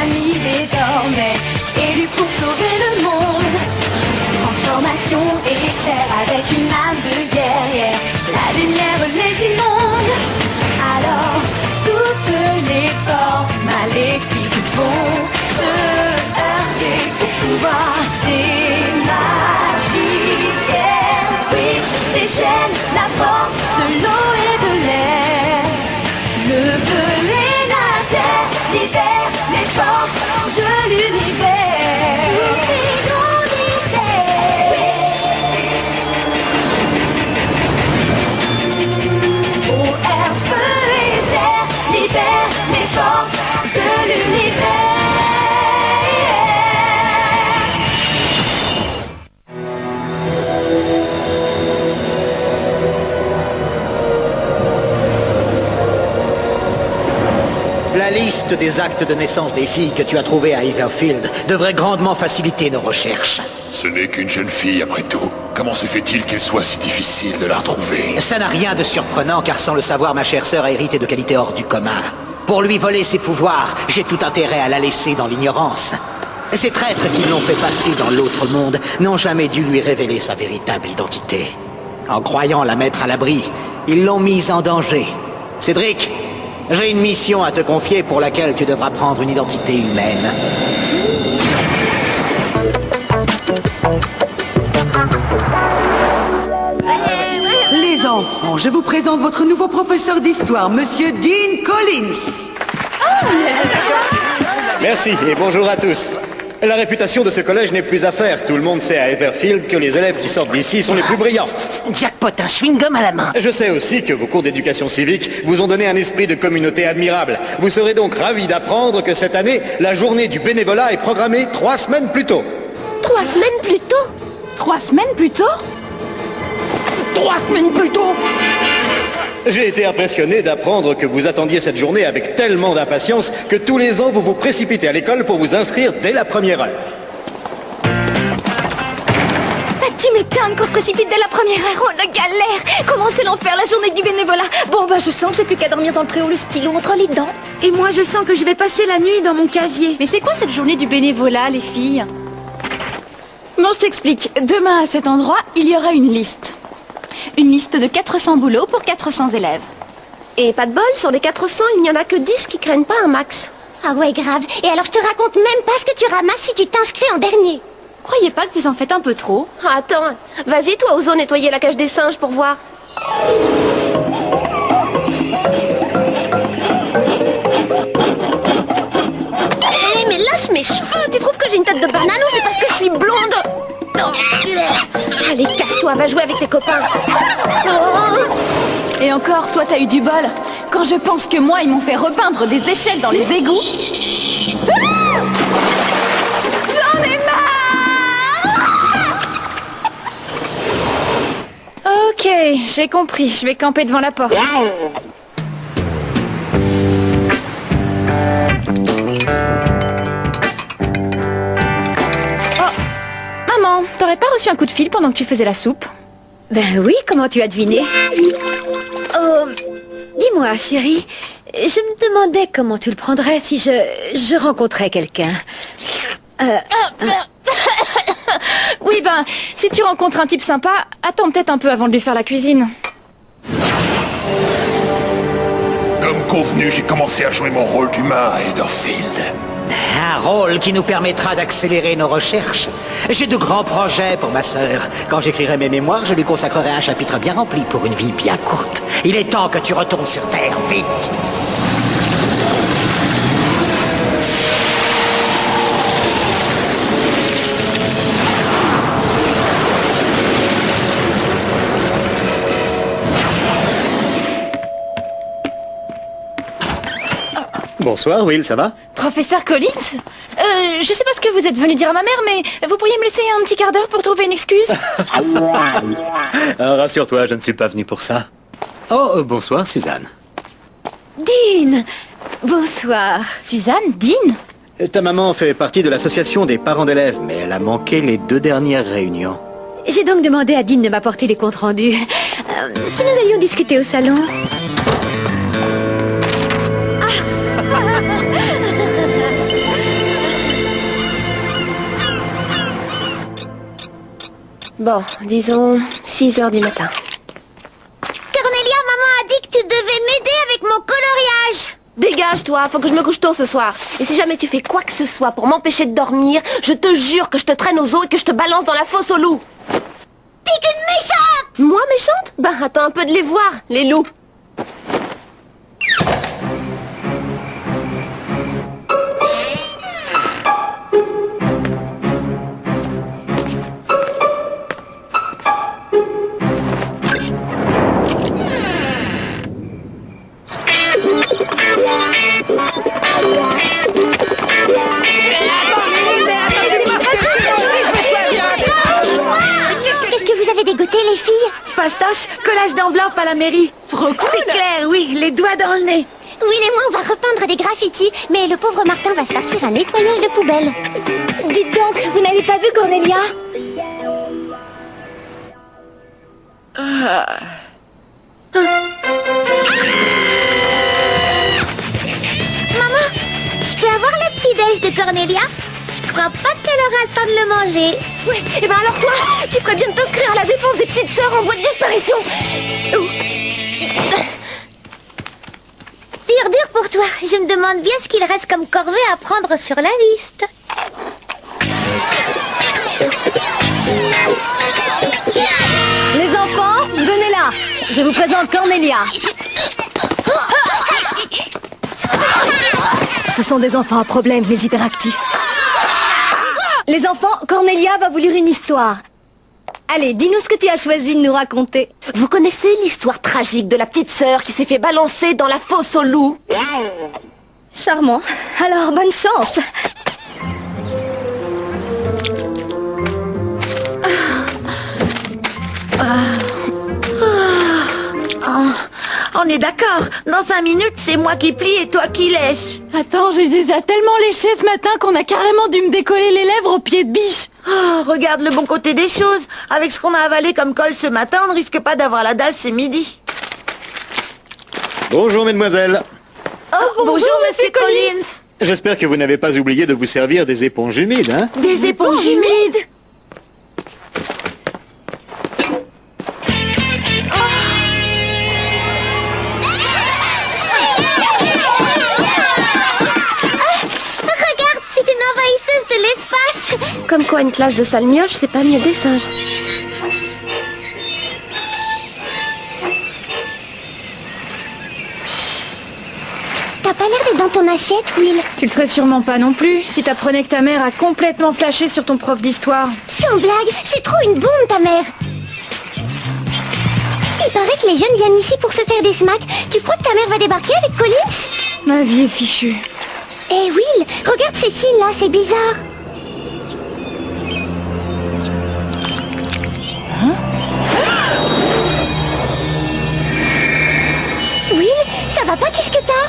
ami désormais, élu pour sauver le monde. Transformation éclair avec une âme de guerrière, la lumière les inonde. Alors toutes les forces maléfiques vont se heurter au pouvoir des magiciens. Witch déchaîne la force de l'eau et de l'air. Le feu et la terre libèrent les forces de l'univers. Tous ces grands mystères. Eau, air, feu et terre libèrent les forces de l'univers. La liste des actes de naissance des filles que tu as trouvées à Everfield devrait grandement faciliter nos recherches. Ce n'est qu'une jeune fille, après tout. Comment se fait-il qu'il soit si difficile de la retrouver? Ça n'a rien de surprenant, car sans le savoir, ma chère sœur a hérité de qualités hors du commun. Pour lui voler ses pouvoirs, j'ai tout intérêt à la laisser dans l'ignorance. Ces traîtres qui l'ont fait passer dans l'autre monde n'ont jamais dû lui révéler sa véritable identité. En croyant la mettre à l'abri, ils l'ont mise en danger. Cédric, j'ai une mission à te confier pour laquelle tu devras prendre une identité humaine. Les enfants, je vous présente votre nouveau professeur d'histoire, Monsieur Dean Collins. Merci et bonjour à tous. La réputation de ce collège n'est plus à faire. Tout le monde sait à Everfield que les élèves qui sortent d'ici sont les plus brillants. Jackpot, un chewing-gum à la main. Je sais aussi que vos cours d'éducation civique vous ont donné un esprit de communauté admirable. Vous serez donc ravis d'apprendre que cette année, la journée du bénévolat est programmée 3 semaines plus tôt. 3 semaines plus tôt? 3 semaines plus tôt? 3 semaines plus tôt! J'ai été impressionné d'apprendre que vous attendiez cette journée avec tellement d'impatience que tous les ans vous vous précipitez à l'école pour vous inscrire dès la première heure. Tu m'étonnes qu'on se précipite dès la première heure. Oh, la galère! Comment c'est l'enfer, la journée du bénévolat? Bon, je sens que j'ai plus qu'à dormir dans le préau, le stylo entre les dents. Et moi, je sens que je vais passer la nuit dans mon casier. Mais c'est quoi cette journée du bénévolat, les filles? Bon, je t'explique. Demain, à cet endroit, il y aura une liste. Une liste de 400 boulots pour 400 élèves. Et pas de bol, sur les 400, il n'y en a que 10 qui craignent pas un max. Ah ouais, grave. Et alors je te raconte même pas ce que tu ramasses si tu t'inscris en dernier. Croyez pas que vous en faites un peu trop? Attends, vas-y toi, Ozo, nettoyer la cage des singes pour voir. Hé, mais lâche mes cheveux. Tu trouves que j'ai une tête de banane ou c'est parce que je suis blonde? Oh. Allez, casse-toi, va jouer avec tes copains. Oh. Et encore, toi t'as eu du bol. Quand je pense que moi, ils m'ont fait repeindre des échelles dans les égouts. Ah, j'en ai marre. Ok, j'ai compris. Je vais camper devant la porte. Maman, t'aurais pas reçu un coup de fil pendant que tu faisais la soupe? Ben oui, comment tu as deviné? Oh, dis-moi, chérie, je me demandais comment tu le prendrais si je rencontrais quelqu'un. Oui, si tu rencontres un type sympa, attends peut-être un peu avant de lui faire la cuisine. Comme convenu, j'ai commencé à jouer mon rôle d'humain à Everfield. Un rôle qui nous permettra d'accélérer nos recherches. J'ai de grands projets pour ma sœur. Quand j'écrirai mes mémoires, je lui consacrerai un chapitre bien rempli pour une vie bien courte. Il est temps que tu retournes sur Terre, vite! Bonsoir, Will, ça va? Professeur Collins? Je sais pas ce que vous êtes venu dire à ma mère, mais vous pourriez me laisser un petit quart d'heure pour trouver une excuse? Rassure-toi, je ne suis pas venu pour ça. Oh, bonsoir, Suzanne. Dean! Bonsoir. Suzanne? Dean? Ta maman fait partie de l'association des parents d'élèves, mais elle a manqué les 2 dernières réunions. J'ai donc demandé à Dean de m'apporter les comptes rendus. Si nous allions discuter au salon... Bon, disons 6 heures du matin. Cornelia, maman a dit que tu devais m'aider avec mon coloriage. Dégage-toi, faut que je me couche tôt ce soir. Et si jamais tu fais quoi que ce soit pour m'empêcher de dormir, je te jure que je te traîne aux eaux et que je te balance dans la fosse aux loups. T'es qu'une méchante! Moi méchante? Bah attends un peu de les voir, les loups. Est-ce que vous avez dégoûté les filles? Fastoche, collage d'enveloppe à la mairie. Trop cool. C'est clair, oui, les doigts dans le nez. Will et moi, on va repeindre des graffitis, mais le pauvre Martin va se farcir un nettoyage de poubelle. Dites donc, vous n'avez pas vu Cornelia? Maman, je peux avoir le petit-déj de Cornelia? Je crois pas qu'elle aura le temps de le manger. Ouais, et ben alors toi, tu ferais bien de t'inscrire à la défense des petites sœurs en voie de disparition. Dur pour toi. Je me demande bien ce qu'il reste comme corvée à prendre sur la liste. Les enfants, venez là. Je vous présente Cornelia. Ce sont des enfants à problème, les hyperactifs. Les enfants, Cornelia va vous lire une histoire. Allez, dis-nous ce que tu as choisi de nous raconter. Vous connaissez l'histoire tragique de la petite sœur qui s'est fait balancer dans la fosse aux loups? Charmant. Alors, bonne chance. On est d'accord. Dans 5 minutes, c'est moi qui plie et toi qui lèche. Attends, je les ai tellement léchés ce matin qu'on a carrément dû me décoller les lèvres au pied de biche. Oh, regarde le bon côté des choses. Avec ce qu'on a avalé comme colle ce matin, on ne risque pas d'avoir la dalle ce midi. Bonjour, mesdemoiselles. Oh, bonjour, monsieur Collins. J'espère que vous n'avez pas oublié de vous servir des éponges humides, hein? Des éponges humides. Regarde, c'est une envahisseuse de l'espace. Comme quoi une classe de sale mioche, c'est pas mieux des singes. T'as pas l'air d'être dans ton assiette, Will. Tu le serais sûrement pas non plus si t'apprenais que ta mère a complètement flashé sur ton prof d'histoire. Sans blague, c'est trop une bombe, ta mère. Il paraît que les jeunes viennent ici pour se faire des smacks. Tu crois que ta mère va débarquer avec Collins? Ma vie est fichue. Eh Will, regarde ces signes là, c'est bizarre. Will, ça va pas, qu'est-ce que t'as?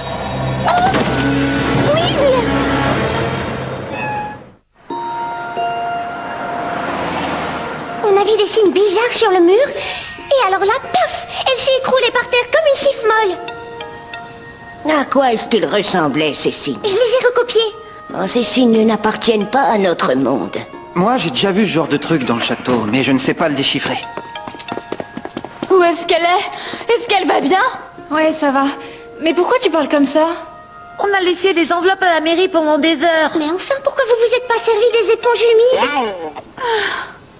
Oh Will! On a vu des signes bizarres sur le mur, et alors là, paf! Elle s'est écroulée par terre comme une chiffre molle. À quoi est-ce qu'ils ressemblaient, ces signes? Je les ai recopiés. Oh, ces signes n'appartiennent pas à notre monde. Moi, j'ai déjà vu ce genre de truc dans le château, mais je ne sais pas le déchiffrer. Où est-ce qu'elle est? Est-ce qu'elle va bien? Ouais, ça va. Mais pourquoi tu parles comme ça? On a laissé des enveloppes à la mairie pendant des heures. Mais enfin, pourquoi vous vous êtes pas servi des éponges humides?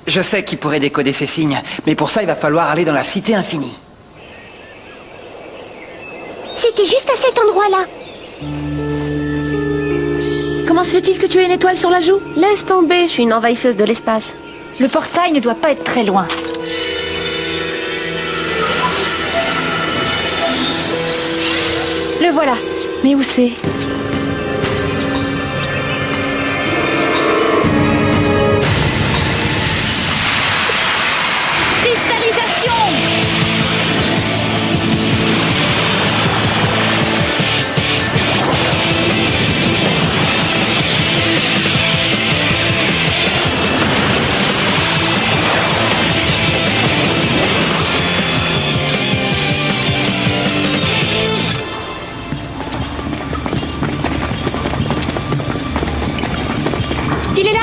Je sais qui pourrait décoder ces signes, mais pour ça, il va falloir aller dans la cité infinie. C'était juste à cet endroit-là. Comment se fait-il que tu aies une étoile sur la joue? Laisse tomber, je suis une envahisseuse de l'espace. Le portail ne doit pas être très loin. Le voilà. Mais où c'est? Cristallisation! Il est là!